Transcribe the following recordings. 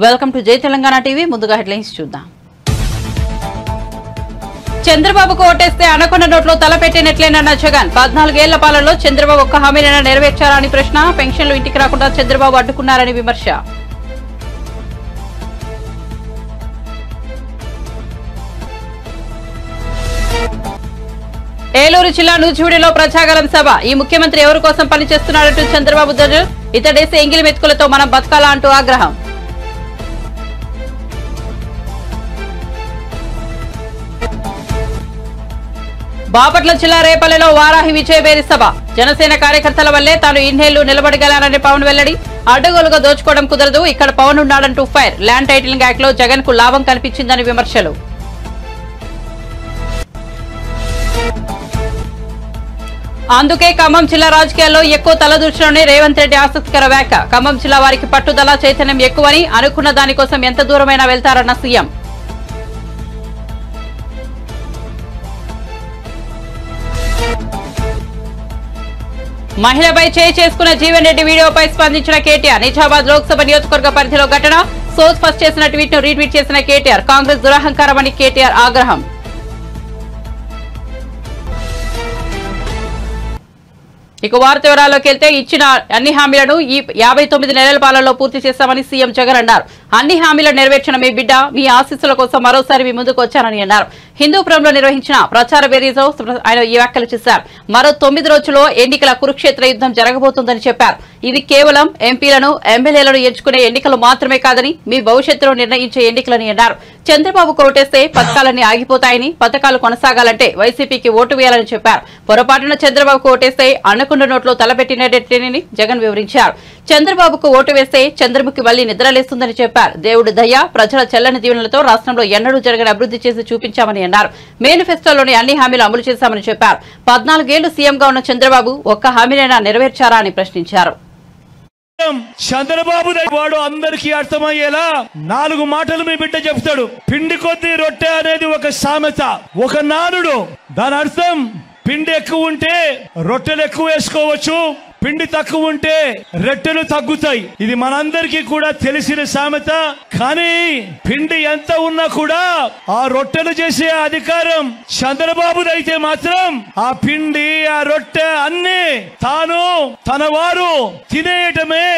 Welcome to జై Telangana TV. ముందుగా headlines చూద్దాం. చంద్రబాబుకు ఓటేస్తే అనకొండ నోట్లో తలపెట్టినట్లేనన్న జగన్. 14 ఏళ్ల పాలనలో చంద్రబాబు ఒక్క హామీనైనా నెరవేర్చారా అని ప్రశ్న. పెన్షన్లు ఇంటికి రాకుండా చంద్రబాబు అడ్డుకున్నారని విమర్శ. ఏలూరు జిల్లా నూజివీడులో ప్రజాగలం సభ. ఈ ముఖ్యమంత్రి ఎవరి కోసం పనిచేస్తున్నాడంటూ చంద్రబాబు ధ్వజం. ఇతడేసే ఎంగిలి మెతుకులతో మనం బతకాలా అంటూ ఆగ్రహం. బాపట్ల జిల్లా రేపల్లెలో వారాహి విజయబేరి సభ. జనసేన కార్యకర్తల వల్లే తాను ఇన్నేళ్లు నిలబడగలనని పవన్ వెల్లడి. అడ్డగోలుగా దోచుకోవడం కుదరదు, ఇక్కడ పవన్ ఉన్నాడంటూ ఫైర్. ల్యాండ్ టైటిలింగ్ యాక్ట్ లో జగన్ కు లాభం కనిపించిందని విమర్శలు. అందుకే ఖమ్మం జిల్లా రాజకీయాల్లో ఎక్కువ తలదూర్చడంలోనే రేవంత్ రెడ్డి ఆసక్తికర వ్యాఖ్య. ఖమ్మం జిల్లా వారికి పట్టుదల చైతన్యం ఎక్కువని, అనుకున్న దానికోసం ఎంత దూరమైనా వెళ్తారన్న సీఎం. మహిళపై చేయి చేసుకున్న జీవన్ రెడ్డి వీడియోపై స్పందించిన కేటీఆర్. నిజామాబాద్ లోక్సభ నియోజకవర్గ పరిధిలో ఘటన. సోజ్ ఫస్ట్ చేసిన ట్వీట్ ను రీట్వీట్ చేసిన కేటీఆర్. కాంగ్రెస్ దురహంకారమని కేటీఆర్ ఆగ్రహం. ఇక వార్త వివరాల్లోకి వెళ్తే ఇచ్చిన అన్ని హామీలను ఈ 59 నెలల పాలనలో పూర్తి చేస్తామని సీఎం జగన్ అన్నారు. అన్ని హామీలను నెరవేర్చిన మీ బిడ్డ మీ ఆశీస్సుల కోసం మరోసారి మీ ముందుకు వచ్చానని అన్నారు. హిందూపురంలో నిర్వహించిన ప్రచార బేరీలో ఆయన ఈ వ్యాఖ్యలు చేశారు. మరో 9 రోజుల్లో ఎన్నికల కురుక్షేత్ర యుద్ధం జరగబోతోందని చెప్పారు. ఇది కేవలం ఎంపీలను ఎమ్మెల్యేలను ఎంచుకునే ఎన్నికలు మాత్రమే కాదని, మీ భవిష్యత్తును నిర్ణయించే ఎన్నికలని అన్నారు. చంద్రబాబుకు ఓటేస్తే పథకాలన్నీ ఆగిపోతాయని, పథకాలు కొనసాగాలంటే వైసీపీకి ఓటు వేయాలని చెప్పారు. పొరపాటున చంద్రబాబుకు ఓటేస్తే అనకొండ నోట్లో తలపెట్టినట్లేనని జగన్ వివరించారు. చంద్రబాబుకు ఓటు వేస్తే చంద్రముఖి మళ్లీ నిద్రలేస్తుందని చెప్పారు. దేవుడి దయ, ప్రజల చెల్లని దీవెనలతో రాష్ట్రంలో ఎన్నడూ జరగని అభివృద్ధి చేసి చూపించామని అన్నారు. మేనిఫెస్టోలోని అన్ని హామీలు అమలు చేశామని చెప్పారు. 14 ఏళ్లు సీఎంగా ఉన్న చంద్రబాబు ఒక్క హామీనైనా నెరవేర్చారా అని ప్రశ్నించారు. చంద్రబాబు వాడు అందరికీ అర్థమయ్యేలా 4 మాటలు మీ బిడ్డ చెప్తాడు. పిండి కొద్ది రొట్టె అనేది ఒక సామెత, ఒక నానుడు. దాని అర్థం పిండి ఎక్కువ ఉంటే రొట్టెలు ఎక్కువ వేసుకోవచ్చు, పిండి తక్కువ ఉంటే రొట్టెలు తగ్గుతాయి. ఇది మనందరికీ కూడా తెలిసిన సామెత. కానీ పిండి ఎంత ఉన్నా కూడా ఆ రొట్టెలు చేసే అధికారం చంద్రబాబుదైతే మాత్రం ఆ పిండి ఆ రొట్టె అన్ని తాను తన వారు తినేయటమే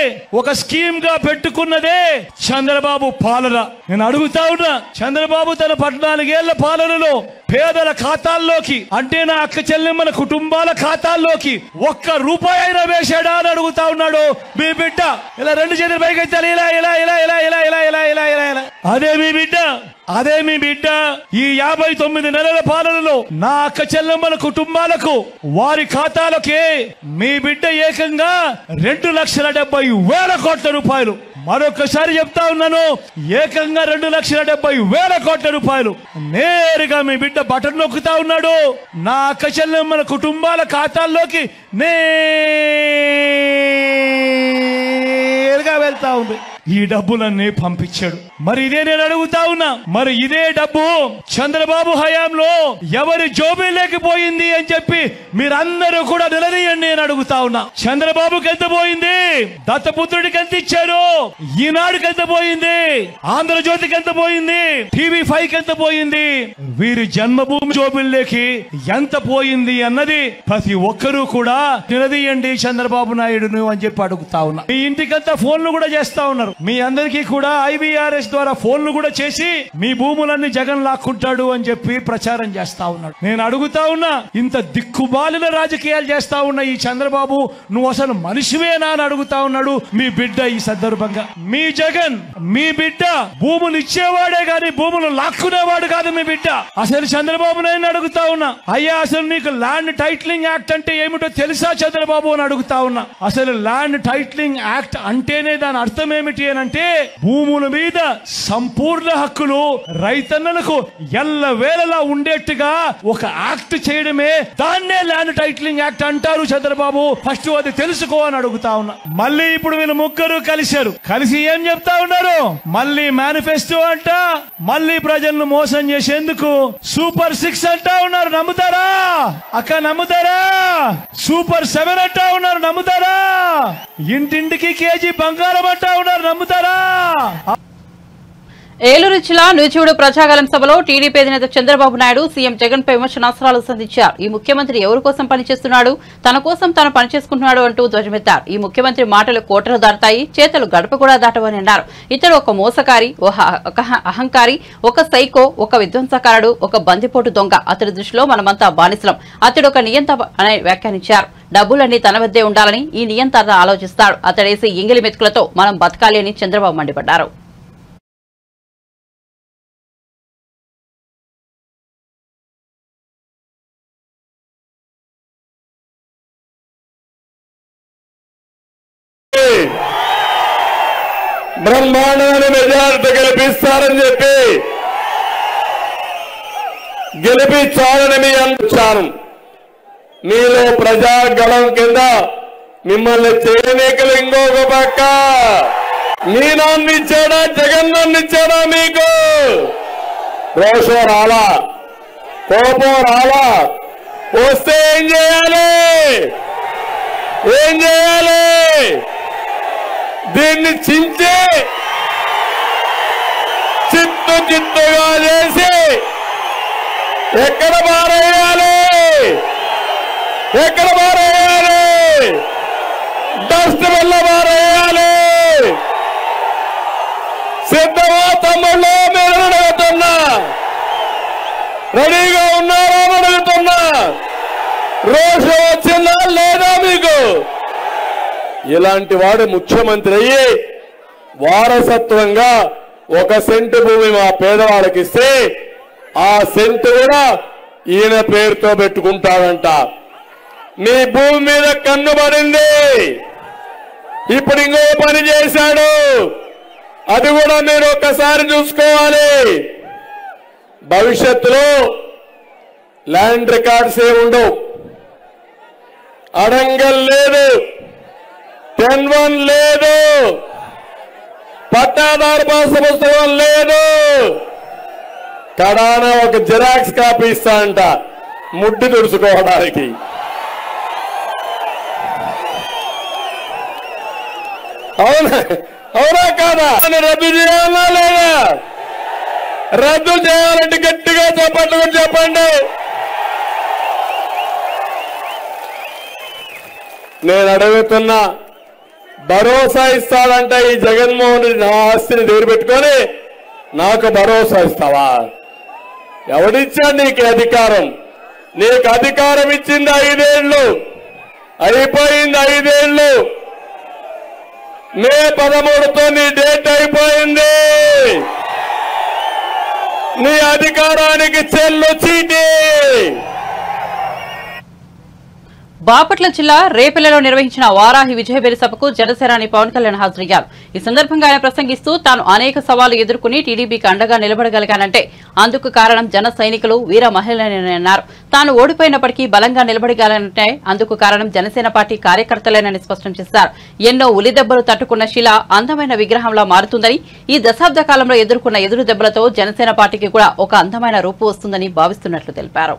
ఒక స్కీమ్ గా పెట్టుకున్నదే చంద్రబాబు పాలన. నేను అడుగుతా ఉన్నా, చంద్రబాబు తన 14 ఏళ్ల పాలనలో పేదల ఖాతాల్లోకి, అంటే నా అక్క చెల్లెమ్మల కుటుంబాల ఖాతాల్లోకి ఒక్క రూపాయి అయినా వేశాడా అని అడుగుతా ఉన్నాడు మీ బిడ్డ. ఇలా 2 చేతులు పైకి ఎత్తాలి, ఇలా ఇలా ఇలా ఇలా ఇలా ఇలా ఇలా ఇలా ఇలా ఇలా. అదే మీ బిడ్డ, అదే మీ బిడ్డ ఈ 59 నెలల పాలనలో నా అక్క చెల్లెమ్మల కుటుంబాలకు వారి ఖాతాలకే మీ బిడ్డ ఏకంగా 2,70,000 కోట్ల రూపాయలు. మరొకసారి చెప్తా ఉన్నాను, ఏకంగా 2,70,000 కోట్ల రూపాయలు నేరుగా మీ బిడ్డ బటన్ నొక్కుతా ఉన్నాడు. నా అక్క చెల్లెమ్మల కుటుంబాల ఖాతాల్లోకి నేరుగా వెళ్తా ఉంది. ఈ డబ్బులన్నీ పంపించాడు. మరి ఇదే నేను అడుగుతా ఉన్నా, మరి ఇదే డబ్బు చంద్రబాబు హయాంలో ఎవరి జోబీలోకి పోయింది అని చెప్పి మీరందరూ కూడా నిలదీయండి నేను అడుగుతా ఉన్నా. చంద్రబాబుకి ఎంత పోయింది? దత్తపుత్రుడికి ఎంత ఇచ్చారు? ఈనాడుకి ఎంత పోయింది? ఆంధ్రజ్యోతికి ఎంత పోయింది? TV5కి ఎంత పోయింది? వీరి జన్మభూమి జోబీల్లోకి ఎంత పోయింది అన్నది ప్రతి ఒక్కరూ కూడా నిలదీయండి చంద్రబాబు నాయుడును అని చెప్పి అడుగుతా ఉన్నా. మీ ఇంటికంతా ఫోన్లు కూడా చేస్తా ఉన్నారు. మీ అందరికీ కూడా IVRS ద్వారా ఫోన్లు కూడా చేసి మీ భూములన్నీ జగన్ లాక్కుంటాడు అని చెప్పి ప్రచారం చేస్తా ఉన్నాడు. నేను అడుగుతా ఉన్నా, ఇంత దిక్కుమాలిన రాజకీయాలు చేస్తా ఉన్న ఈ చంద్రబాబు నువ్వు అసలు మనిషివేనా అని అడుగుతా ఉన్నాడు మీ బిడ్డ. ఈ సందర్భంగా మీ జగన్, మీ బిడ్డ భూములు ఇచ్చేవాడే గాని భూములు లాక్కునేవాడు కాదు మీ బిడ్డ. అసలు చంద్రబాబు నాయుడు అడుగుతా ఉన్నా, అయ్యా అసలు నీకు ల్యాండ్ టైటిలింగ్ యాక్ట్ అంటే ఏమిటో తెలుసా చంద్రబాబు అని అడుగుతా ఉన్నా. అసలు ల్యాండ్ టైటిలింగ్ యాక్ట్ అంటేనే దాని అర్థం ఏమిటి అంటే భూముల మీద సంపూర్ణ హక్కులు రైతన్నలకు ఎల్లవేళలా ఉండేట్టుగా ఒక యాక్ట్ చేయడమే, దాన్నే ల్యాండ్ టైటిలింగ్ యాక్ట్ అంటారు చంద్రబాబు. ఫస్ట్ అది తెలుసుకో అని అడుగుతా ఉన్నా. మళ్ళీ ఇప్పుడు వీళ్ళు ముగ్గురు కలిసి ఏం చెప్తా ఉన్నారు? మళ్ళీ మేనిఫెస్టో అంట, మళ్ళీ ప్రజలను మోసం చేసేందుకు సూపర్ 6 అంటా ఉన్నారు. నమ్ముతారా అక్క? నమ్ముతారా? సూపర్ 7 అంటా ఉన్నారు. నమ్ముతారా? ఇంటింటికి కేజీ బంగారం అంటా ఉన్నారు. నమ్ముతారా? ఏలూరు జిల్లా నూజివీడు ప్రజాగలం సభలో టీడీపీ అధినేత చంద్రబాబు నాయుడు సీఎం జగన్ పై విమర్శనాస్త్రాలు సంధించారు. ఈ ముఖ్యమంత్రి ఎవరి కోసం పనిచేస్తున్నాడు, తన కోసం తాను పనిచేసుకుంటున్నాడు అంటూ ధ్వజమెత్తారు. ఈ ముఖ్యమంత్రి మాటలు కోటలు దాటుతాయి, చేతలు గడప కూడా దాటవని అన్నారు. ఇతడు ఒక మోసకారి, ఒక అహంకారి, ఒక సైకో, ఒక విధ్వంసకారుడు, ఒక బందిపోటు దొంగ. అతడి దృష్టిలో మనమంతా బానిసలం. అతడు ఒక నియంత అని వ్యాఖ్యానించారు. డబ్బులన్నీ తన వద్దే ఉండాలని ఈ నియంత ఆలోచిస్తాడు. అతడేసి ఎంగిలి మెతుకులతో మనం బతకాలి అని చంద్రబాబు మండిపడ్డారు. బ్రహ్మాండమైన మెజారిటీ గెలిపించాలని మీ అందించాను. మీలో ప్రజాగళం కింద మిమ్మల్ని చేయనీకలు ఇంకొక పక్క నేనందించాడా జగన్ అందించాడా? మీకు రోషం రాలా, కోపం రాలా? వస్తే ఏం చేయాలి? దీన్ని చించి చిత్తుగా చేసి ఎక్కడ పారేయాలి? డస్ట్ వల్ల పారేయాలి. సిద్ధమా తమ్ముళ్ళు? మీరు అడుగుతున్నా, రెడీగా ఉన్నారా అడుగుతున్నా. రోషం వచ్చిందా లేదా మీకు? ఇలాంటి వాడు ముఖ్యమంత్రి అయ్యి వారసత్వంగా 1 సెంటు భూమి మా పేదవాళ్ళకి ఇస్తే ఆ సెంటు కూడా ఈయన పేరుతో పెట్టుకుంటాడంట. మీ భూమి మీద కన్ను పడింది. ఇప్పుడు ఇంకో పని చేశాడు, అది కూడా మీరు ఒక్కసారి చూసుకోవాలి. భవిష్యత్తులో ల్యాండ్ రికార్డ్స్ ఏ ఉండవు, అడంగల్ లేదు, 10-1 లేదు, పట్టాదారు పాస్ పుస్తకం లేదు. కడాన ఒక జిరాక్స్ కాపీ ఇస్తా అంట ముడ్డి తుడుచుకోవడానికి. అవునా కాదా? రద్దు చేయాలా లేదా? రద్దు చేయాలంటే గట్టిగా చెప్పండి. నేను అడుగుతున్నా, భరోసా ఇస్తాడంట ఈ జగన్మోహన్ రెడ్డి నా ఆస్తిని దగ్గర పెట్టుకొని నాకు భరోసా ఇస్తావా? ఎవడిచ్చాడు నీకు అధికారం? నీకు అధికారం ఇచ్చింది 5 ఏళ్ళు, అయిపోయింది 5 ఏళ్ళు. మే 13తో నీ డేట్ అయిపోయింది. నీ అధికారానికి చెల్లు చీటి. బాపట్ల జిల్లా రేపల్లెలో నిర్వహించిన వారాహి విజయబేరి సభకు జనసేనాని పవన్ కళ్యాణ్ హాజరయ్యారు. ఈ సందర్భంగా ఆయన ప్రసంగిస్తూ తాను అనేక సవాళ్లు ఎదుర్కొని టీడీపీకి అండగా నిలబడగలిగానంటే అందుకు కారణం జన సైనికులు, వీర మహిళలేనని అన్నారు. తాను ఓడిపోయినప్పటికీ బలంగా నిలబడగలనంటే అందుకు కారణం జనసేన పార్టీ కార్యకర్తలేనని స్పష్టం చేశారు. ఎన్నో ఉలిదెబ్బలు తట్టుకున్న శిల అందమైన విగ్రహంలా మారుతుందని, ఈ దశాబ్ద కాలంలో ఎదుర్కొన్న ఎదురు దెబ్బలతో జనసేన పార్టీకి కూడా ఒక అందమైన రూపు వస్తుందని భావిస్తున్నట్లు తెలిపారు.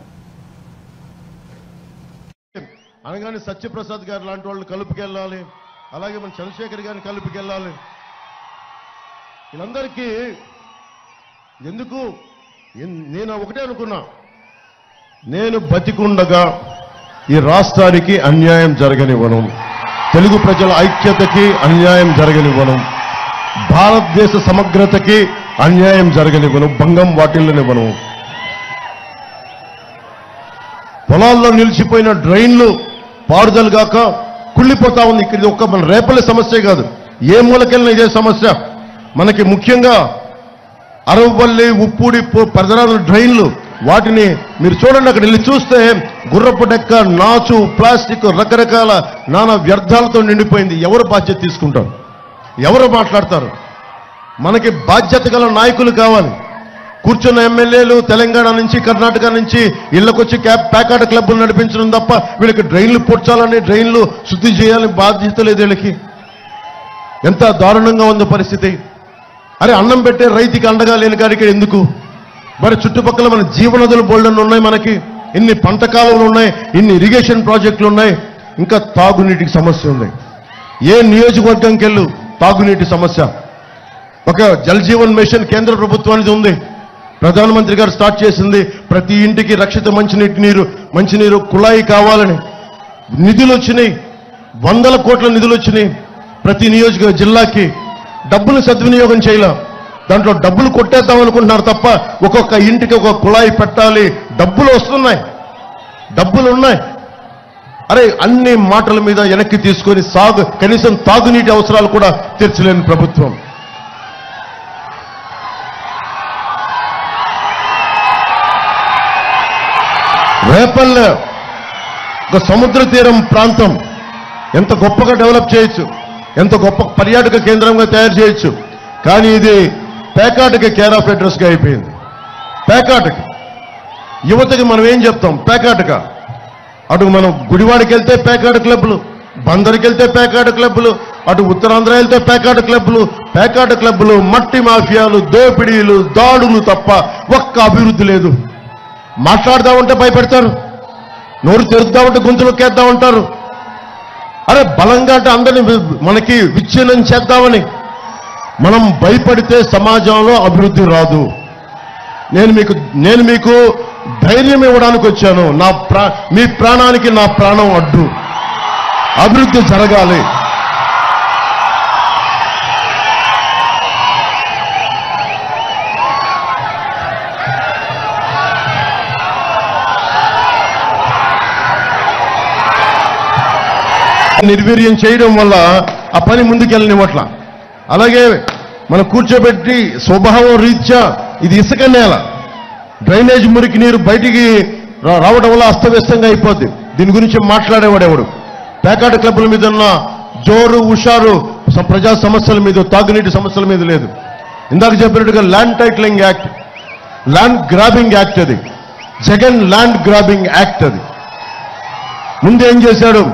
అనగానే సత్యప్రసాద్ గారు లాంటి వాళ్ళు కలుపుకెళ్ళాలి, అలాగే మన చంద్రశేఖర్ గారిని కలుపుకెళ్ళాలి. వీళ్ళందరికీ ఎందుకు? నేను ఒకటే అనుకున్నా, నేను బతికుండగా ఈ రాష్ట్రానికి అన్యాయం జరగనివ్వను, తెలుగు ప్రజల ఐక్యతకి అన్యాయం జరగనివ్వను, భారతదేశ సమగ్రతకి అన్యాయం జరగనివ్వను, భంగం వాటిల్లనివ్వను. పొలాల్లో నిలిచిపోయిన డ్రైన్లు పారుదలు గాక కుళ్ళిపోతా ఉంది. ఇక్కడ ఒక్క మన రేపల్లె సమస్య కాదు, ఏ మూలకెళ్ళిన ఇదే సమస్య. మనకి ముఖ్యంగా అరవపల్లి, ఉప్పూడి పరిసరాల డ్రైన్లు, వాటిని మీరు చూడండి. అక్కడ వెళ్ళి చూస్తే గుర్రపు డెక్క, నాచు, ప్లాస్టిక్, రకరకాల నానా వ్యర్థాలతో నిండిపోయింది. ఎవరు బాధ్యత తీసుకుంటారు? ఎవరు మాట్లాడతారు? మనకి బాధ్యత గల నాయకులు కావాలి. కూర్చున్న ఎమ్మెల్యేలు తెలంగాణ నుంచి, కర్ణాటక నుంచి ఇళ్లకొచ్చి ప్యాకాట క్లబ్లు నడిపించడం తప్ప వీళ్ళకి డ్రైన్లు పొడ్చాలని, డ్రైన్లు శుద్ధి చేయాలని బాధ్యత లేదు వీళ్ళకి. ఎంత దారుణంగా ఉంది పరిస్థితి. అరే, అన్నం పెట్టే రైతుకి అండగా లేని కాడికి ఎందుకు? మరి చుట్టుపక్కల మన జీవనదులు బోల్డన్ ఉన్నాయి, మనకి ఇన్ని పంట కాలువలు ఉన్నాయి, ఇన్ని ఇరిగేషన్ ప్రాజెక్టులు ఉన్నాయి, ఇంకా తాగునీటికి సమస్య ఉంది. ఏ నియోజకవర్గంకి వెళ్ళు తాగునీటి సమస్య. ఒక జల్ జీవన్ మిషన్ కేంద్ర ప్రభుత్వానికి ఉంది, ప్రధానమంత్రి గారు స్టార్ట్ చేసింది. ప్రతి ఇంటికి రక్షిత మంచినీరు కుళాయి కావాలని నిధులు వచ్చినాయి, 100 కోట్ల నిధులు వచ్చినాయి. ప్రతి నియోజక జిల్లాకి డబ్బులు సద్వినియోగం చేయాల, దాంట్లో డబ్బులు కొట్టేద్దాం అనుకుంటున్నారు తప్ప ఒక్కొక్క ఇంటికి ఒక కుళాయి పెట్టాలి, డబ్బులు వస్తున్నాయి, డబ్బులు ఉన్నాయి. అరే అన్ని మాటల మీద వెనక్కి తీసుకొని కనీసం తాగునీటి అవసరాలు కూడా తీర్చలేని ప్రభుత్వం. రేపల్లె ఒక సముద్ర తీరం ప్రాంతం ఎంత గొప్పగా డెవలప్ చేయొచ్చు, ఎంత గొప్ప పర్యాటక కేంద్రంగా తయారు చేయొచ్చు. కానీ ఇది పేకాటకి కేర్ ఆఫ్ అడ్రస్గా అయిపోయింది. పేకాటకి యువతకి మనం ఏం చెప్తాం? పేకాటక. అటు మనం గుడివాడకి వెళ్తే పేకాట క్లబ్లు, బందరికి వెళ్తే పేకాట క్లబ్లు, అటు ఉత్తరాంధ్ర వెళ్తే పేకాట క్లబ్లు, మట్టి మాఫియాలు, దోపిడీలు, దాడులు తప్ప ఒక్క అభివృద్ధి లేదు. మాట్లాడదామంటే భయపెడతారు, నోరు తెరుద్దామంటే గొంతులొక్కేద్దాం ఉంటారు. అరే బలంగా అంటే అందరినీ మనకి విచ్ఛిన్నం చేద్దామని. మనం భయపడితే సమాజంలో అభివృద్ధి రాదు. నేను మీకు ధైర్యం ఇవ్వడానికి వచ్చాను. మీ ప్రాణానికి నా ప్రాణం అడ్డు. అభివృద్ధి జరగాలి. నిర్వీర్యం చేయడం వల్ల ఆ పని ముందుకెళ్ళనివ్వట్ల. అలాగే మనం కూర్చోబెట్టి స్వభావం రీత్యా ఇది ఇసుక నేల, డ్రైనేజ్ మురికి నీరు బయటికి రావడం వల్ల అస్తవ్యస్తంగా అయిపోద్ది. దీని గురించి మాట్లాడేవాడెవడు? పేకాట క్లబ్ల మీద ఉన్న జోరు హుషారు ప్రజా సమస్యల మీద, తాగునీటి సమస్యల మీద లేదు. ఇందాక చెప్పినట్టుగా land titling act, land grabbing act, అది జగన్ ల్యాండ్ గ్రాబింగ్ యాక్ట్. అది ముందు ఏం చేశాడు?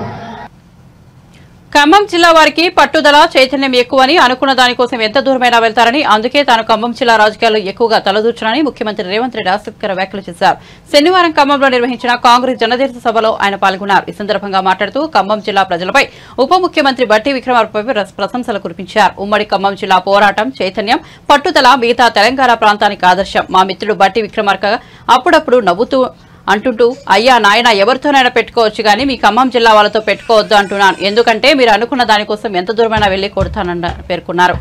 ఖమ్మం జిల్లా వారికి పట్టుదల చైతన్యం ఎక్కువని, అనుకున్న దానికోసం ఎంత దూరమైనా వెళ్తారని, అందుకే తాను ఖమ్మం జిల్లా రాజకీయాల్లో ఎక్కువగా తలదూర్చునని ముఖ్యమంత్రి రేవంత్ రెడ్డి ఆసక్తికర వ్యాఖ్యలు చేశారు. శనివారం ఖమ్మంలో నిర్వహించిన కాంగ్రెస్ జనదేశ సభలో ఆయన పాల్గొన్నారు. ఈ సందర్భంగా మాట్లాడుతూ ఖమ్మం జిల్లా ప్రజలపై ఉప ముఖ్యమంత్రి బట్టి విక్రమార్కపై ప్రశంసలు కురిపించారు. ఉమ్మడి ఖమ్మం జిల్లా పోరాటం, చైతన్యం, పట్టుదల మిగతా తెలంగాణ ప్రాంతానికి ఆదర్శం. మా మిత్రుడు బట్టి విక్రమార్క అప్పుడప్పుడు నవ్వుతూ అంటుంటూ, అయ్యా నాయన ఎవరితోనైనా పెట్టుకోవచ్చు కానీ మీ ఖమ్మం జిల్లా వాళ్ళతో పెట్టుకోవద్దు అంటున్నాను, ఎందుకంటే మీరు అనుకున్న దానికోసం ఎంత దూరమైనా వెళ్లి కొడతానని పేర్కొన్నారు.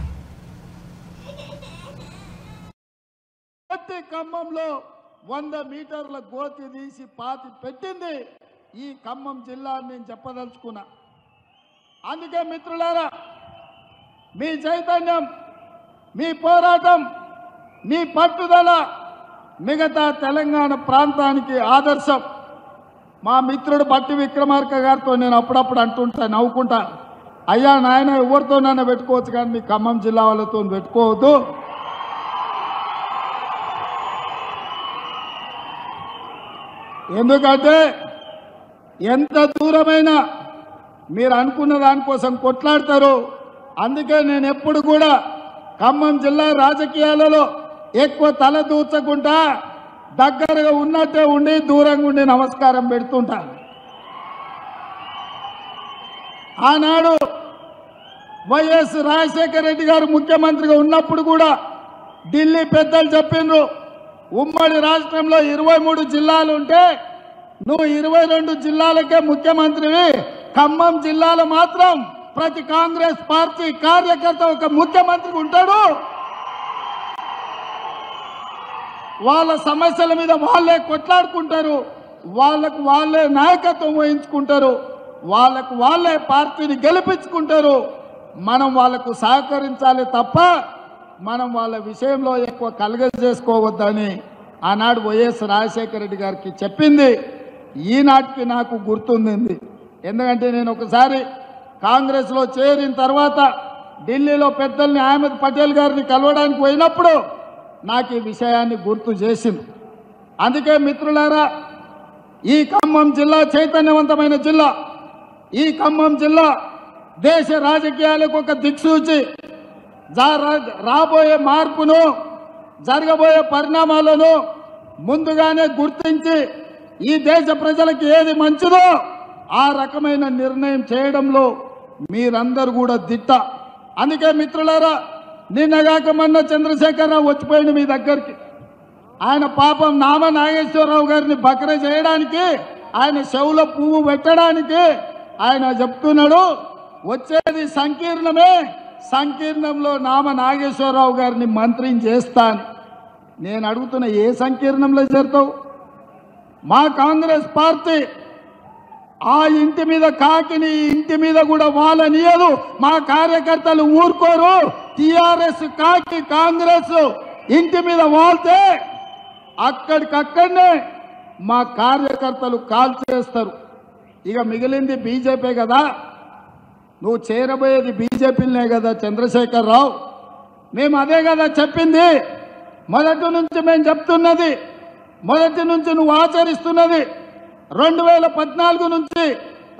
ఖమ్మంలో 100 మీటర్ల గోతి తీసి పాతి పెట్టింది ఈ ఖమ్మం జిల్లా అని నేను చెప్పదలుచుకున్నా. అందుకే మిత్రులారా, మీ చైతన్యం, మీ పోరాటం, మీ పట్టుదల మిగతా తెలంగాణ ప్రాంతానికి ఆదర్శం. మా మిత్రుడు బట్టి విక్రమార్క గారితో నేను అప్పుడప్పుడు అంటుంటా, నవ్వుకుంటా, అయ్యా నాయన ఎవరితోనైనా పెట్టుకోవచ్చు కానీ మీ ఖమ్మం జిల్లా వాళ్ళతో పెట్టుకోవద్దు. ఎందుకంటే ఎంత దూరమైనా మీరు అనుకున్న దానికోసం కొట్లాడతారు. అందుకే నేను ఎప్పుడు కూడా ఖమ్మం జిల్లా రాజకీయాలలో ఎక్కువ తల దూచకుండా దగ్గరగా ఉన్నట్టే ఉండి దూరంగా ఉండి నమస్కారం పెడుతుంటాను. ఆనాడు వైఎస్ రాజశేఖర రెడ్డి గారు ముఖ్యమంత్రిగా ఉన్నప్పుడు కూడా ఢిల్లీ పెద్దలు చెప్పిండ్రు, ఉమ్మడి రాష్ట్రంలో 23 జిల్లాలు ఉంటే నువ్వు 22 జిల్లాలకే ముఖ్యమంత్రివి, ఖమ్మం జిల్లాలో మాత్రం ప్రతి కాంగ్రెస్ పార్టీ కార్యకర్త ఒక ముఖ్యమంత్రి ఉంటాడు, వాళ్ళ సమస్యల మీద వాళ్ళే కొట్లాడుకుంటారు, వాళ్ళకు వాళ్ళే నాయకత్వం వహించుకుంటారు, వాళ్ళకు వాళ్ళే పార్టీని గెలిపించుకుంటారు. మనం వాళ్ళకు సహకరించాలి తప్ప మనం వాళ్ళ విషయంలో ఎక్కువ కలగజేసుకోవద్దని ఆనాడు వైఎస్ రాజశేఖర రెడ్డి గారికి చెప్పింది ఈనాటికి నాకు గుర్తుంది. ఎందుకంటే నేను ఒకసారి కాంగ్రెస్లో చేరిన తర్వాత ఢిల్లీలో పెద్దల్ని అహ్మద్ పటేల్ గారిని కలవడానికి పోయినప్పుడు నాకు ఈ విషయాన్ని గుర్తు చేసింది. అందుకే మిత్రులారా, ఈ ఖమ్మం జిల్లా చైతన్యవంతమైన జిల్లా. ఈ ఖమ్మం జిల్లా దేశ రాజకీయాలకు ఒక దిక్సూచి. రాబోయే మార్పును, జరగబోయే పరిణామాలను ముందుగానే గుర్తించి ఈ దేశ ప్రజలకు ఏది మంచిదో ఆ రకమైన నిర్ణయం చేయడంలో మీరందరూ కూడా దిట్ట. అందుకే మిత్రులారా, నిన్నగాక మొన్న చంద్రశేఖరరావు వచ్చిపోయింది మీ దగ్గరికి. ఆయన పాపం నామ నాగేశ్వరరావు గారిని బకర చేయడానికి, ఆయన చెవులో పువ్వు పెట్టడానికి ఆయన చెప్తున్నాడు వచ్చేది సంకీర్ణమే, సంకీర్ణంలో నామ నాగేశ్వరరావు గారిని మంత్రిని చేస్తాను. నేను అడుగుతున్న ఏ సంకీర్ణంలో చేరుతావు? మా కాంగ్రెస్ పార్టీ ఆ ఇంటి మీద కాకిని ఇంటి మీద కూడా వాళ్ళనియదు. మా కార్యకర్తలు ఊరుకోరు. టిఆర్ఎస్ కాకి కాంగ్రెస్ ఇంటి మీద వాళ్తే అక్కడికక్కడనే మా కార్యకర్తలు కాల్ చేస్తారు. ఇక మిగిలింది బీజేపీ కదా, నువ్వు చేరబోయేది బీజేపీలనే కదా చంద్రశేఖరరావు. మేము అదే కదా చెప్పింది, మొదటి నుంచి మేము చెప్తున్నది, మొదటి నుంచి నువ్వు ఆచరిస్తున్నది. 2014 నుంచి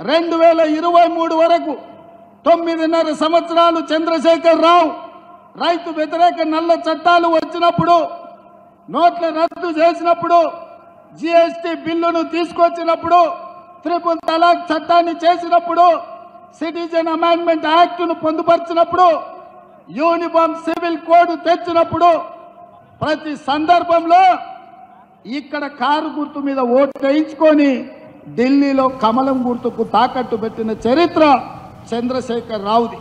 2023 వరకు 9.5 సంవత్సరాలు చంద్రశేఖరరావు రైతు వ్యతిరేక నల్ల చట్టాలు వచ్చినప్పుడు, నోట్ల రద్దు చేసినప్పుడు, జీఎస్టీ బిల్లును తీసుకొచ్చినప్పుడు, ట్రిపుల్ తలాక్ చట్టాన్ని చేసినప్పుడు, సిటిజన్ అమెండ్మెంట్ యాక్ట్ను పొందుపరిచినప్పుడు, యూనిఫామ్ సివిల్ కోడ్ తెచ్చినప్పుడు, ప్రతి సందర్భంలో ఇక్కడ కారు గుర్తు మీద ఓటు వేయించుకొని ఢిల్లీలో కమలం గుర్తుకు తాకట్టు పెట్టిన చరిత్ర చంద్రశేఖరరావుది.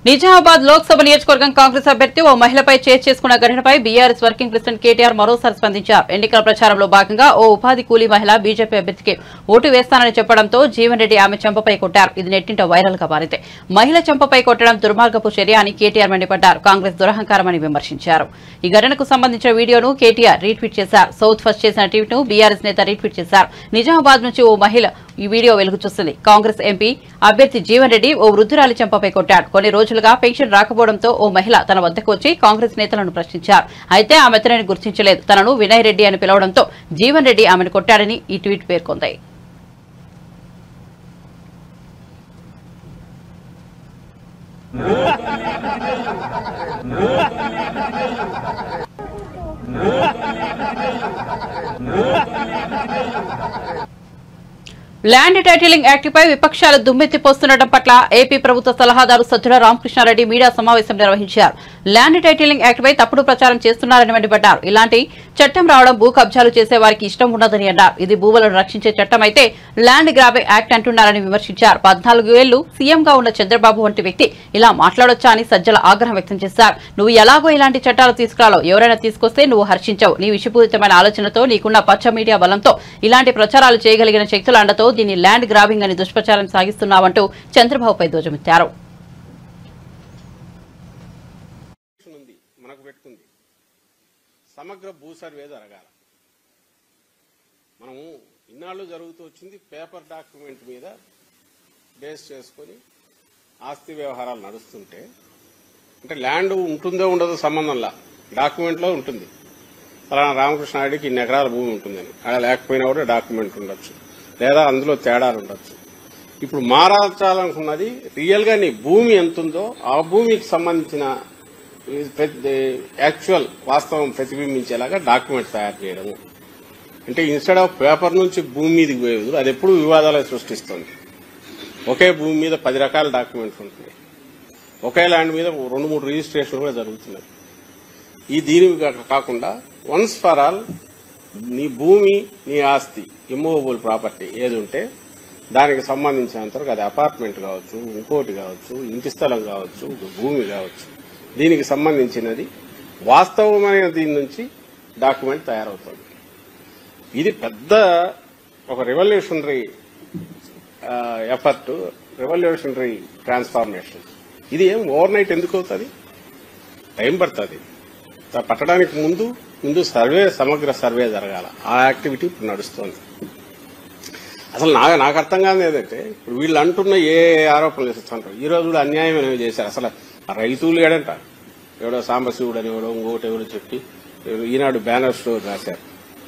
నిజామాబాద్ లోక్సభ నియోజకవర్గం కాంగ్రెస్ అభ్యర్థి ఓ మహిళపై చేసుకున్న ఘటనపై బీఆర్ఎస్ వర్కింగ్ ప్రెసిడెంట్ కేటీఆర్ మరోసారి స్పందించారు. ఎన్నికల ప్రచారంలో భాగంగా ఓ ఉపాధి కూలీ మహిళ బీజేపీ అభ్యర్థికి ఓటు వేస్తానని చెప్పడంతో జీవన్ రెడ్డి ఆమె చెంపపై కొట్టారు. ఇది నెట్టింట వైరల్ గా మారింది. మహిళ చెంపపై కొట్టడం దుర్మార్గపు చర్య అని కేటీఆర్ మండిపడ్డారు. కాంగ్రెస్ దురహంకారమని విమర్శించారు. ఈ ఘటనకు సంబంధించిన వీడియోను కేటీఆర్ రీట్వీట్ చేశారు. సౌత్ ఫస్ట్ చేసిన ట్వీట్ ను బీఆర్ఎస్ నేత రీట్వీట్ చేశారు. నిజామాబాద్ నుంచి ఓ మహిళ ఈ వీడియో వెలుగు చూస్తుంది. కాంగ్రెస్ ఎంపీ అభ్యర్థి జీవన్ రెడ్డి ఓ వృద్ధురాలి చెంపపై కొట్టాడు. కొన్ని రోజులుగా పెన్షన్ రాకపోవడంతో ఓ మహిళ తన వద్దకు వచ్చి కాంగ్రెస్ నేతలను ప్రశ్నించారు. అయితే ఆమె అతనిని గుర్తించలేదు. తనను వినయ్ రెడ్డి అని పిలవడంతో జీవన్ రెడ్డి ఆమెను కొట్టాడని ఈ ట్వీట్ పేర్కొంది. ల్యాండ్ టైటిలింగ్ యాక్ట్పై విపక్షాలు దుమ్మెత్తిపోస్తుండటం పట్ల ఏపీ ప్రభుత్వ సలహాదారు సజ్జల రామకృష్ణారెడ్డి మీడియా సమావేశం నిర్వహించారు. ల్యాండ్ టైటిలింగ్ యాక్ట్పై తప్పుడు ప్రచారం చేస్తున్నారని మండిపడ్డారు. ఇలాంటి చట్టం రావడం భూ కబ్జాలు చేసే వారికి ఇష్టం ఉన్నదని అన్నారు. ఇది భూములను రక్షించే చట్టం అయితే ల్యాండ్ గ్రాబింగ్ యాక్ట్ అంటున్నారని విమర్శించారు. 14 ఏళ్లు సీఎంగా ఉన్న చంద్రబాబు వంటి వ్యక్తి ఇలా మాట్లాడొచ్చా అని సజ్జల ఆగ్రహం వ్యక్తం చేశారు. నువ్వు ఎలాగో ఇలాంటి చట్టాలు తీసుకురాలో, ఎవరైనా తీసుకొస్తే నువ్వు హర్షించవు. నీ విషపూరితమైన ఆలోచనతో, నీకున్న పచ్చ మీడియా బలంతో ఇలాంటి ప్రచారాలు చేయగలిగిన శక్తుల అండతో దీన్ని ల్యాండ్ గ్రాబింగ్ అని దుష్ప్రచారం సాగిస్తున్నావంటూ చంద్రబాబుపై ధ్వజమెత్తారు. సమగ్ర భూ సర్వే జరగాల. మనము ఇన్నాళ్ళు జరుగుతూ వచ్చింది పేపర్ డాక్యుమెంట్ మీద బేస్ చేసుకొని ఆస్తి వ్యవహారాలు నడుస్తుంటే, అంటే ల్యాండ్ ఉంటుందో ఉండదో సంబంధంలా డాక్యుమెంట్లో ఉంటుంది. ఫలానా రామకృష్ణారెడ్డికి ఇన్ని ఎకరాల భూమి ఉంటుందని, అలా లేకపోయినా కూడా డాక్యుమెంట్ ఉండొచ్చు, లేదా అందులో తేడాలు ఉండొచ్చు. ఇప్పుడు మారాల్చాలనుకున్నది రియల్ గా నీ భూమి ఎంతుందో ఆ భూమికి సంబంధించిన యాక్చువల్ వాస్తవం ప్రతిబింబించేలాగా డాక్యుమెంట్ తయారు చేయడము. అంటే ఇన్స్టెడ్ ఆఫ్ పేపర్ నుంచి భూమి మీదకి పోయేది అది ఎప్పుడు వివాదాలు సృష్టిస్తుంది. ఒకే భూమి మీద 10 రకాల డాక్యుమెంట్స్ ఉంటున్నాయి. ఒకే ల్యాండ్ మీద 2-3 రిజిస్ట్రేషన్లు కూడా జరుగుతున్నాయి. ఈ దీని కాకుండా వన్స్ ఫర్ ఆల్ నీ భూమి, నీ ఆస్తి, ఇమ్మూవబుల్ ప్రాపర్టీ ఏది ఉంటే దానికి సంబంధించినంతవరకు అది అపార్ట్మెంట్ కావచ్చు, ఇంకోటి కావచ్చు, ఇంటి స్థలం కావచ్చు, భూమి కావచ్చు, దీనికి సంబంధించినది వాస్తవమైన దీని నుంచి డాక్యుమెంట్ తయారవుతుంది. ఇది పెద్ద ఒక రెవల్యూషనరీ ఎఫర్ట్, రెవల్యూషనరీ ట్రాన్స్ఫార్మేషన్. ఇది ఏం ఓవర్ నైట్ ఎందుకు అవుతుంది? టైం పడుతుంది. పట్టడానికి ముందు సర్వే, సమగ్ర సర్వే జరగాల. ఆ యాక్టివిటీ ఇప్పుడు నడుస్తోంది. అసలు నాకు అర్థం కాదు ఏదంటే, ఇప్పుడు వీళ్ళు అంటున్న ఏ ఆరోపణలు చేస్తుంటారు. ఈ రోజు కూడా అన్యాయం అనేవి చేశారు. అసలు రైతులు ఏడంట, ఎవడో సాంబశివుడు అని ఎవడో ఇంకోటి ఎవరో చెప్పి ఈనాడు బ్యానర్ స్టోర్ రాశారు.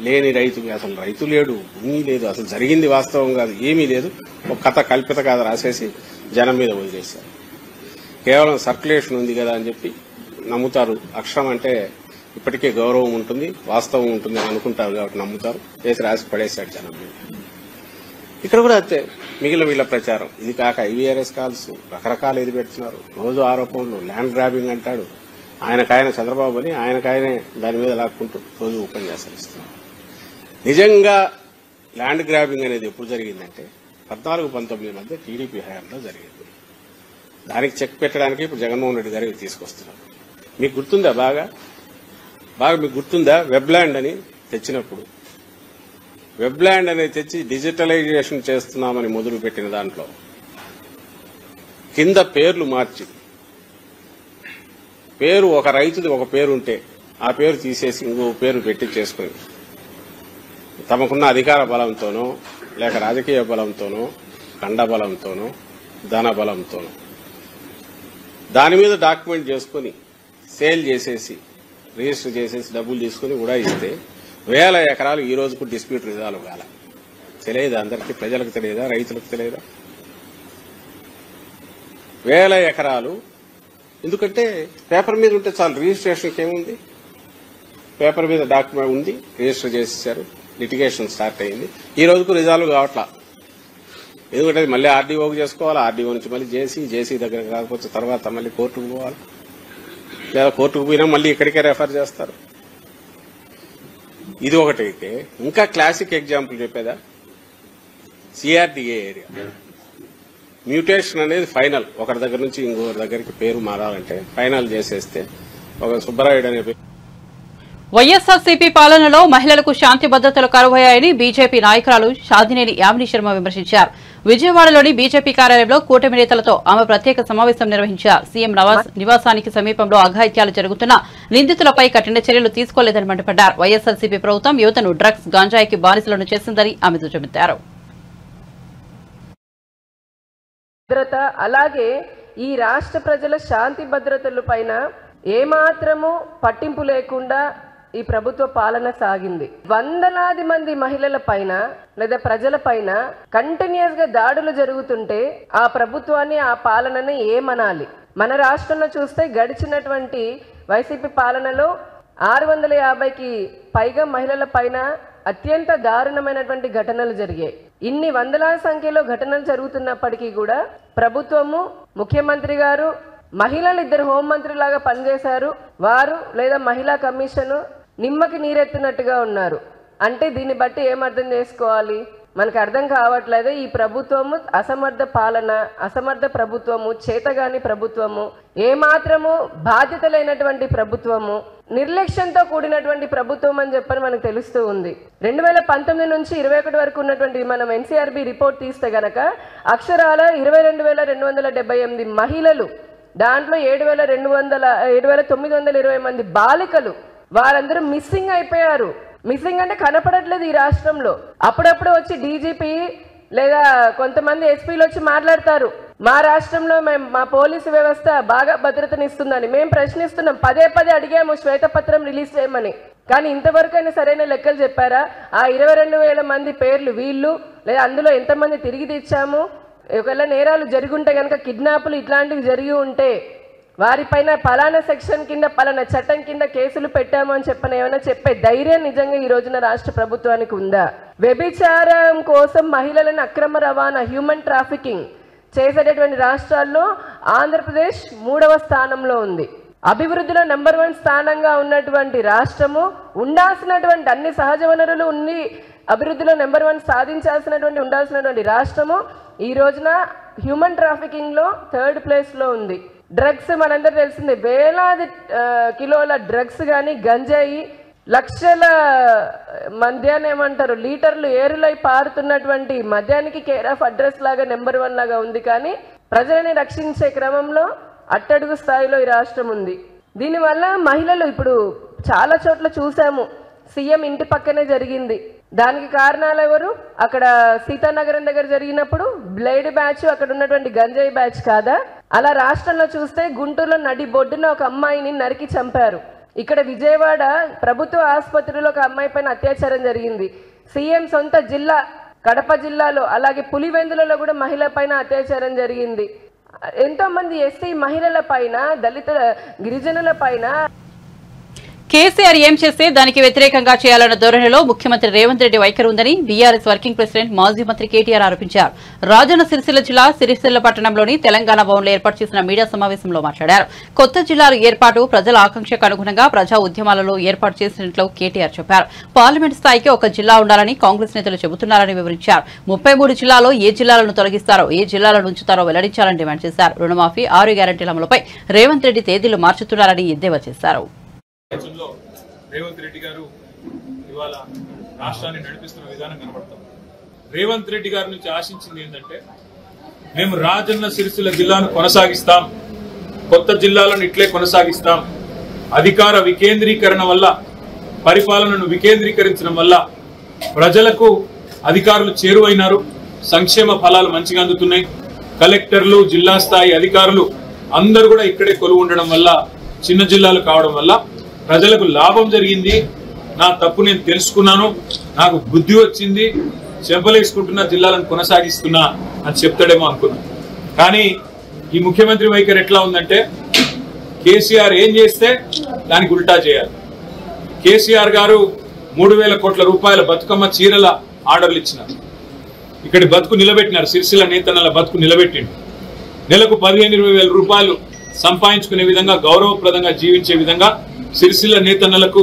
లేని రైతు, అసలు రైతు లేడు, భూమి లేదు, అసలు జరిగింది వాస్తవం కాదు, ఏమీ లేదు, ఒక కథ కల్పిత కథ రాసేసి జనం మీద వదిలేశారు. కేవలం సర్క్యులేషన్ ఉంది కదా అని చెప్పి నమ్ముతారు. అక్షరం అంటే ఇప్పటికే గౌరవం ఉంటుంది, వాస్తవం ఉంటుంది అని అనుకుంటారు కాబట్టి నమ్ముతారు. వేసి రాసి పడేశాడు జనం మీద. ఇక ఇక్కడ కూడా అంతే మిగిలిన వీళ్ళ ప్రచారం. ఇది కాక IVRS కాల్స్ రకరకాలు ఏది పెడుతున్నారు, రోజు ఆరోపణలు, ల్యాండ్ గ్రాబింగ్ అంటాడు, ఆయనకాయన చంద్రబాబు అని ఆయనకాయనే దాని మీద లాక్కుంటూ రోజు ఉపన్యాసాలు ఇస్తున్నారు. నిజంగా ల్యాండ్ గ్రాబింగ్ అనేది ఎప్పుడు జరిగిందంటే 14-19 మధ్య టీడీపీ హయాంలో జరిగింది. దానికి చెక్ పెట్టడానికి ఇప్పుడు జగన్మోహన్ రెడ్డి గారికి తీసుకొస్తున్నారు. మీకు గుర్తుందా? బాగా మీకు గుర్తుందా? వెబ్ల్యాండ్ అని తెచ్చినప్పుడు, వెబ్ల్యాండ్ అనేది తెచ్చి డిజిటలైజేషన్ చేస్తున్నామని మొదలు పెట్టిన దాంట్లో కింద పేర్లు మార్చి, పేరు ఒక రైతుది ఒక పేరు ఉంటే ఆ పేరు తీసేసి ఇంకో పేరు పెట్టి చేసుకుని తమకున్న అధికార బలంతోనో లేక రాజకీయ బలంతోనో కండ బలంతోనో ధన బలంతోనో దాని మీద డాక్యుమెంట్ చేసుకుని సేల్ చేసేసి రిజిస్టర్ చేసేసి డబ్బులు తీసుకుని ఉడాయిస్తే 1000 ఎకరాలు ఈ రోజుకు డిస్ప్యూట్ రిజాల్వ్ కాల. తెలియదా అందరికీ? ప్రజలకు తెలియదా? రైతులకు తెలియదా? 1000 ఎకరాలు ఎందుకంటే పేపర్ మీద ఉంటే చాలు. రిజిస్ట్రేషన్కి ఏముంది? పేపర్ మీద డాక్యుమెంట్ ఉంది, రిజిస్టర్ చేసేసారు, లిటిగేషన్ స్టార్ట్ అయింది. ఈ రోజుకు రిజాల్వ్ కావట్లా. ఎందుకంటే మళ్ళీ ఆర్డీఓకి చేసుకోవాలి, ఆర్డీఓ నుంచి మళ్ళీ జేసీ దగ్గరకు కాకపోతే తర్వాత మళ్ళీ కోర్టుకు పోవాలి, లేదా కోర్టుకు పోయినా మళ్ళీ ఇక్కడికే రెఫర్ చేస్తారు. ఇది ఒకటైతే ఇంకా క్లాసిక్ ఎగ్జాంపుల్ చెప్పేదా? CRDA ఏరియా మ్యూటేషన్ అనేది ఫైనల్. ఒకరి దగ్గర నుంచి ఇంకొకరి దగ్గరికి పేరు మారాలంటే ఫైనల్ చేసేస్తే ఒక సుబ్బరాయుడు అనే వైఎస్ఆర్సీపీ పాలనలో మహిళలకు శాంతి భద్రతలు కరువయ్యాయని బీజేపీ నాయకురాలు షాదినేని యామిని శర్మ విమర్శించారు. విజయవాడలోని బీజేపీ కార్యాలయంలో కూటమి నేతలతో ఆమె ప్రత్యేక సమావేశం నిర్వహించారు. సీఎం నివాసానికి సమీపంలో అఘాయిత్యాలు జరుగుతున్నా నిందితులపై కఠిన చర్యలు తీసుకోలేదని మండిపడ్డారు. వైఎస్ఆర్సీపీ ప్రభుత్వం యువతను డ్రగ్స్, గాంజాయికి బానిసలను చేసిందని ఆమె దుయ్యబట్టారు. అలాగే ఈ రాష్ట్ర ప్రజల శాంతి భద్రతల పైన ఏమాత్రము పట్టింపు లేకుండా ఈ ప్రభుత్వ పాలన సాగింది. వందలాది మంది మహిళల పైన లేదా ప్రజల పైన కంటిన్యూస్ గా దాడులు జరుగుతుంటే ఆ ప్రభుత్వాన్ని, ఆ పాలనని ఏమనాలి? మన రాష్ట్రంలో చూస్తే గడిచినటువంటి వైసీపీ పాలనలో 650కి పైగా మహిళల పైన అత్యంత దారుణమైనటువంటి ఘటనలు జరిగాయి. ఇన్ని వందలాది సంఖ్యలో ఘటనలు జరుగుతున్నప్పటికీ కూడా ప్రభుత్వము, ముఖ్యమంత్రి గారు, మహిళలు 2 హోంమంత్రిలాగా పనిచేశారు. వారు లేదా మహిళా కమిషన్ నిమ్మకి నీరెత్తినట్టుగా ఉన్నారు. అంటే దీన్ని బట్టి ఏమర్థం చేసుకోవాలి? మనకు అర్థం కావట్లేదు. ఈ ప్రభుత్వము అసమర్థ పాలన, అసమర్థ ప్రభుత్వము, చేతగాని ప్రభుత్వము, ఏమాత్రము బాధ్యత లేనటువంటి ప్రభుత్వము, నిర్లక్ష్యంతో కూడినటువంటి ప్రభుత్వం అని చెప్పని మనకు తెలుస్తూ ఉంది. 2019 నుంచి 21 వరకు ఉన్నటువంటి మనం NCRB రిపోర్ట్ తీస్తే గనక అక్షరాల 22,278 మహిళలు, దాంట్లో 7,920 మంది బాలికలు, వారందరూ మిస్సింగ్ అయిపోయారు. మిస్సింగ్ అంటే కనపడట్లేదు ఈ రాష్ట్రంలో. అప్పుడప్పుడు వచ్చి డీజీపీ లేదా కొంతమంది ఎస్పీలు వచ్చి మాట్లాడతారు, మా రాష్ట్రంలో మా పోలీసు వ్యవస్థ బాగా భద్రతనిస్తుందని. మేము ప్రశ్నిస్తున్నాం, పదే అడిగాము శ్వేతపత్రం రిలీజ్ చేయమని. కానీ ఇంతవరకు అయినా సరైన లెక్కలు చెప్పారా? ఆ 22,000 మంది పేర్లు వీళ్ళు, లేదా అందులో ఎంతమంది తిరిగి తెచ్చాము, ఒకవేళ నేరాలు జరిగి ఉంటే కనుక కిడ్నాపులు ఇట్లాంటివి జరిగి ఉంటే వారిపైన పలానా సెక్షన్ కింద, పలానా చట్టం కింద కేసులు పెట్టాము అని చెప్పని ఏమైనా చెప్పే ధైర్యం నిజంగా ఈ రోజున రాష్ట్ర ప్రభుత్వానికి ఉందా? వ్యభిచారం కోసం మహిళలను అక్రమ రవాణా, హ్యూమన్ ట్రాఫికింగ్ చేసేటటువంటి రాష్ట్రాల్లో ఆంధ్రప్రదేశ్ 3వ స్థానంలో ఉంది. అభివృద్ధిలో నెంబర్ 1 స్థానంగా ఉన్నటువంటి రాష్ట్రము, ఉండాల్సినటువంటి అన్ని సహజ వనరులు ఉండి అభివృద్ధిలో నెంబర్ 1 సాధించాల్సినటువంటి ఉండాల్సినటువంటి రాష్ట్రము ఈ రోజున హ్యూమన్ ట్రాఫికింగ్ లో 3rd ప్లేస్లో ఉంది. డ్రగ్స్ మనందరూ తెలిసిందే, వేలాది కిలోల డ్రగ్స్ కానీ, గంజాయి, లక్షల మద్యాన్ని ఏమంటారు లీటర్లు ఏరులై పారుతున్నటువంటి మద్యానికి కేర్ ఆఫ్ అడ్రస్ లాగా నెంబర్ 1 లాగా ఉంది. కానీ ప్రజలని రక్షించే క్రమంలో అట్టడుగు స్థాయిలో ఈ రాష్ట్రం ఉంది. దీనివల్ల మహిళలు ఇప్పుడు చాలా చోట్ల చూసాము, సీఎం ఇంటి పక్కనే జరిగింది. దానికి కారణాలు ఎవరు? అక్కడ సీతానగరం దగ్గర జరిగినప్పుడు బ్లేడ్ బ్యాచ్, అక్కడ ఉన్నటువంటి గంజాయి బ్యాచ్ కాదా? అలా రాష్ట్రంలో చూస్తే గుంటూరులో నడి బొడ్డున ఒక అమ్మాయిని నరికి చంపారు. ఇక్కడ విజయవాడ ప్రభుత్వ ఆసుపత్రిలో ఒక అమ్మాయి పైన అత్యాచారం జరిగింది. సీఎం సొంత జిల్లా కడప జిల్లాలో, అలాగే పులివెందులలో కూడా మహిళ పైన అత్యాచారం జరిగింది. ఎంతో మంది ఎస్సీ మహిళల పైన, దళిత గిరిజనుల పైన. కేసీఆర్ ఏం చేస్తే దానికి వ్యతిరేకంగా చేయాలన్న ధోరణిలో ముఖ్యమంత్రి రేవంత్ రెడ్డి వైఖరి ఉందని బీఆర్ఎస్ వర్కింగ్ ప్రెసిడెంట్ మాజీ మంత్రి కేటీఆర్ ఆరోపించారు. రాజన్న సిరిసిల్ల జిల్లా సిరిసిల్ల పట్టణంలోని తెలంగాణ భవన్లో ఏర్పాటు చేసిన మీడియా సమావేశంలో మాట్లాడారు. కొత్త జిల్లాల ఏర్పాటు ప్రజల ఆకాంక్షకు అనుగుణంగా ప్రజా ఉద్యమాలలో ఏర్పాటు చేసినట్లు కేటీఆర్ చెప్పారు. పార్లమెంట్ స్థాయికి ఒక జిల్లా ఉండాలని కాంగ్రెస్ నేతలు చెబుతున్నారని వివరించారు. 33 జిల్లాలో ఏ జిల్లాలను తొలగిస్తారో ఏ జిల్లాలను ఉంచుతారో వెల్లడించాలని డిమాండ్ చేశారు. రుణమాఫీ 6 గ్యారెంటీల అమలుపై రేవంత్ రెడ్డి తేదీలు మార్చుతున్నారని ఎద్దేవా చేశారు. రేవంత్ రెడ్డి గారు ఇవాళ రాష్ట్రాన్ని నడిపిస్తున్న విధానం కనబడతాం. రేవంత్ రెడ్డి గారి నుంచి ఆశించింది ఏంటంటే మేము రాజన్న సిరిసిల్ల జిల్లాను కొనసాగిస్తాం, కొత్త జిల్లాలను ఇట్లే కొనసాగిస్తాం, అధికార వికేంద్రీకరణ వల్ల పరిపాలనను వికేంద్రీకరించడం వల్ల ప్రజలకు అధికారులు చేరువైనారు, సంక్షేమ ఫలాలు మంచిగా అందుతున్నాయి, కలెక్టర్లు జిల్లా స్థాయి అధికారులు అందరూ కూడా ఇక్కడే కొలువు ఉండడం వల్ల చిన్న జిల్లాలు కావడం వల్ల ప్రజలకు లాభం జరిగింది, నా తప్పు నేను తెలుసుకున్నాను, నాకు బుద్ధి వచ్చింది, చెంపలేసుకుంటున్న జిల్లాలను కొనసాగిస్తున్నా అని చెప్తాడేమో అనుకున్నా. కానీ ఈ ముఖ్యమంత్రి వైఖరి ఎట్లా ఉందంటే కేసీఆర్ ఏం చేస్తే దానికి ఉల్టా చేయాలి. కేసీఆర్ గారు 3,000 కోట్ల రూపాయల బతుకమ్మ చీరల ఆర్డర్లు ఇచ్చినారు. ఇక్కడి బతుకు నిలబెట్టినారు, సిరిసిల్ల నేతన్నల బతుకు నిలబెట్టిండు. నెలకు 15-20 వేల రూపాయలు సంపాదించుకునే విధంగా గౌరవప్రదంగా జీవించే విధంగా సిరిసిల్ల నేతన్నలకు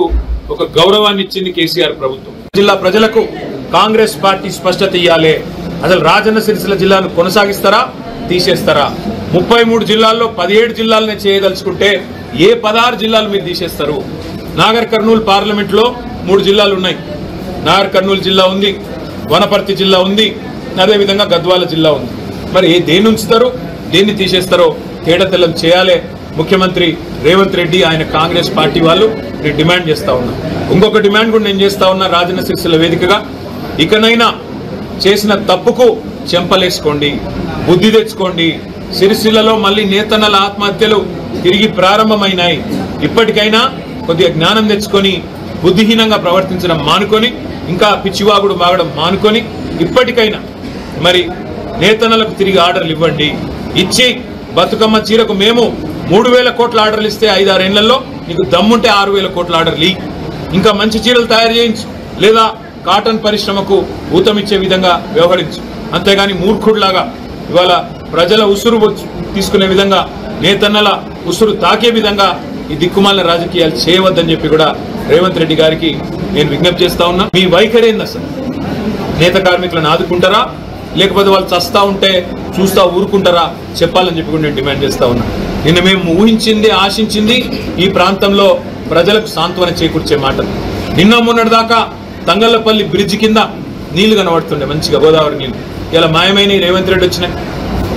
ఒక గౌరవాన్ని ఇచ్చింది కేసీఆర్ ప్రభుత్వం. జిల్లా ప్రజలకు కాంగ్రెస్ పార్టీ స్పష్టత ఇయ్యాలి. అసలు రాజన్న సిరిసిల్ల జిల్లాను కొనసాగిస్తారా, తీసేస్తారా? 33 జిల్లాల్లో 17 జిల్లాలనే చేయదలుచుకుంటే ఏ 16 జిల్లాలు మీరు తీసేస్తారు? నాగర్ కర్నూలు పార్లమెంట్ లో 3 జిల్లాలు ఉన్నాయి. నాగర్ కర్నూలు జిల్లా ఉంది, వనపర్తి జిల్లా ఉంది, అదేవిధంగా గద్వాల జిల్లా ఉంది. మరి దేన్ని ఉంచుతారు, దేన్ని తీసేస్తారో తేడతెల్లం చేయాలి. ముఖ్యమంత్రి రేవంత్ రెడ్డి ఆయన కాంగ్రెస్ పార్టీ వాళ్ళు నేను డిమాండ్ చేస్తా ఉన్నా. ఇంకొక డిమాండ్ కూడా నేను చేస్తా ఉన్నా రాజన్న సిరిసిల్ల వేదికగా, ఇకనైనా చేసిన తప్పుకు చెంపలేసుకోండి, బుద్ధి తెచ్చుకోండి. సిరిసిల్లలో మళ్ళీ నేతన్నల ఆత్మహత్యలు తిరిగి ప్రారంభమైనాయి. ఇప్పటికైనా కొద్దిగా జ్ఞానం తెచ్చుకొని బుద్ధిహీనంగా ప్రవర్తించడం మానుకొని, ఇంకా పిచ్చివాగుడు వాగడం మానుకొని ఇప్పటికైనా మరి నేతన్నలకు తిరిగి ఆర్డర్లు ఇవ్వండి. ఇచ్చి బతుకమ్మ చీరకు మేము 3,000 కోట్ల ఆర్డర్లు ఇస్తే 5-6 ఏళ్లలో నీకు దమ్ముంటే 6,000 కోట్ల ఆర్డర్లు ఇ, ఇంకా మంచి చీరలు తయారు చేయించు, లేదా కాటన్ పరిశ్రమకు ఊతమిచ్చే విధంగా వ్యవహరించు. అంతేగాని మూర్ఖుడిలాగా ఇవాళ ప్రజల ఉసురు తీసుకునే విధంగా, నేతన్నల ఉసురు తాకే విధంగా ఈ దిక్కుమాల రాజకీయాలు చేయవద్దని చెప్పి కూడా రేవంత్ రెడ్డి గారికి నేను విజ్ఞప్తి చేస్తా ఉన్నా. మీ వైఖరి ఏంది అసలు? నేత కార్మికులను ఆదుకుంటారా, లేకపోతే వాళ్ళు చస్తా ఉంటే చూస్తా ఊరుకుంటారా చెప్పాలని చెప్పి కూడా నేను డిమాండ్ చేస్తా ఉన్నా. నిన్న మేము ఊహించింది, ఆశించింది ఈ ప్రాంతంలో ప్రజలకు సాంత్వన చేకూర్చే మాటలు. నిన్న మొన్నటిదాకా తంగళ్లపల్లి బ్రిడ్జ్ కింద నీళ్లు కనబడుతుండే మంచిగా, గోదావరి నీళ్లు. ఇలా మాయమైన రేవంత్ రెడ్డి వచ్చినాయి.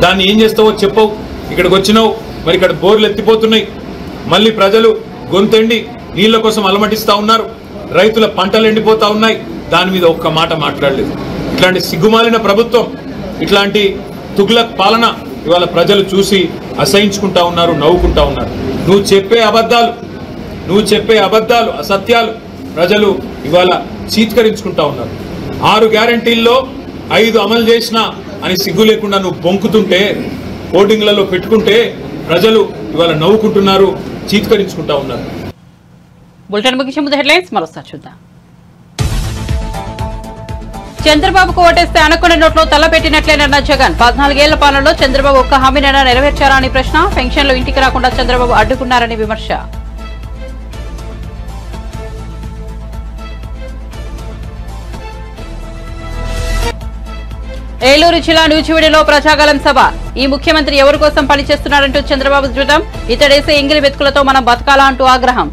దాన్ని ఏం చేస్తావో చెప్పవు. ఇక్కడికి వచ్చినావు, మరి ఇక్కడ బోర్లు ఎత్తిపోతున్నాయి. మళ్ళీ ప్రజలు గొంతెండి నీళ్ల కోసం అలమటిస్తా ఉన్నారు, రైతుల పంటలు ఎండిపోతా ఉన్నాయి. దాని మీద ఒక్క మాట మాట్లాడలేదు. ఇట్లాంటి సిగ్గుమాలిన ప్రభుత్వం, ఇట్లాంటి తుగ్లక్ పాలన ఇవాళ ప్రజలు చూసి అసహించుకుంటా ఉన్నారు, నవ్వుకుంటా ఉన్నారు. నువ్వు చెప్పే అబద్ధాలు, అసత్యాలు ప్రజలు ఇవాళ చీత్కరించుకుంటా ఉన్నారు. 6 గ్యారెంటీల్లో 5 అమలు చేసినా అని సిగ్గు లేకుండా నువ్వు బొంకుతుంటే, హోర్డింగ్లలో పెట్టుకుంటే ప్రజలు ఇవాళ నవ్వుకుంటున్నారు, చీత్కరించుకుంటా ఉన్నారు. బులెటిన్ ముగించే ముందు హెడ్లైన్స్ మరోసారి చూద్దాం. చంద్రబాబుకు ఓటేస్తే అనకొండ నోట్లో తలపెట్టినట్లేనన్న జగన్. 14 ఏళ్ల పాలనలో చంద్రబాబు ఒక్క హామీనైనా నెరవేర్చారా అని ప్రశ్న. పెన్షన్లు ఇంటికి రాకుండా చంద్రబాబు అడ్డుకున్నారని విమర్శ. ఏలూరు జిల్లా నూజివీడులో ప్రజాగలం సభ. ఈ ముఖ్యమంత్రి ఎవరి కోసం పనిచేస్తున్నారంటూ చంద్రబాబు ధృతం. ఇతడేసే ఎంగిలి వెతుకులతో మనం బతకాలా అంటూ ఆగ్రహం.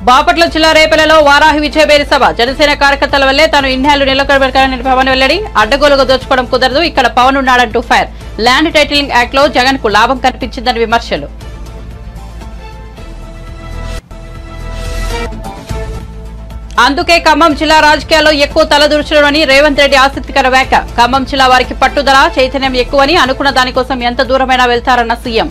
బాపట్ల జిల్లా రేపలలో వారాహి విజయబేరి సభ. జనసేన కార్యకర్తల వల్లే తాను ఇన్నేళ్లు నిలకడబెట్టాలని పవన్ వెల్లడి. అడ్డగోలుగా దోచుకోవడం కుదరదు, ఇక్కడ పవన్ ఉన్నాడంటూ ఫైర్. ల్యాండ్ టైటిలింగ్ యాక్ట్ లో జగన్ కు లాభం కనిపించిందని విమర్శలు. అందుకే ఖమ్మం జిల్లా రాజకీయాల్లో ఎక్కువ తలదూర్చడమని రేవంత్ రెడ్డి ఆసక్తికర వ్యాఖ్య. ఖమ్మం జిల్లా వారికి పట్టుదల, చైతన్యం ఎక్కువని, అనుకున్న దానికోసం ఎంత దూరమైనా వెళ్తారన్న సీఎం.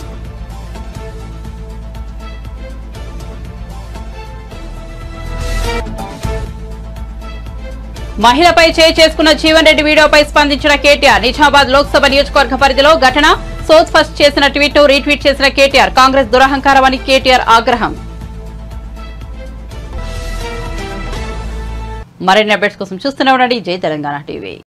మహిళపై చేసుకున్న జీవన్ రెడ్డి వీడియోపై స్పందించిన కేటీఆర్ నిజామాబాద్ లోక్సభ నియోజకవర్గ పరిధిలో ఘటన సోత్ ఫస్ట్ చేసిన ట్వీట్ రీట్వీట్ చేసిన కేటీఆర్ కాంగ్రెస్ దురహంకారం అని కేటీఆర్ ఆగ్రహం. మరిన్ని అప్డేట్స్ కోసం చూస్తూనే ఉండండి జై తెలంగాణ టీవీ.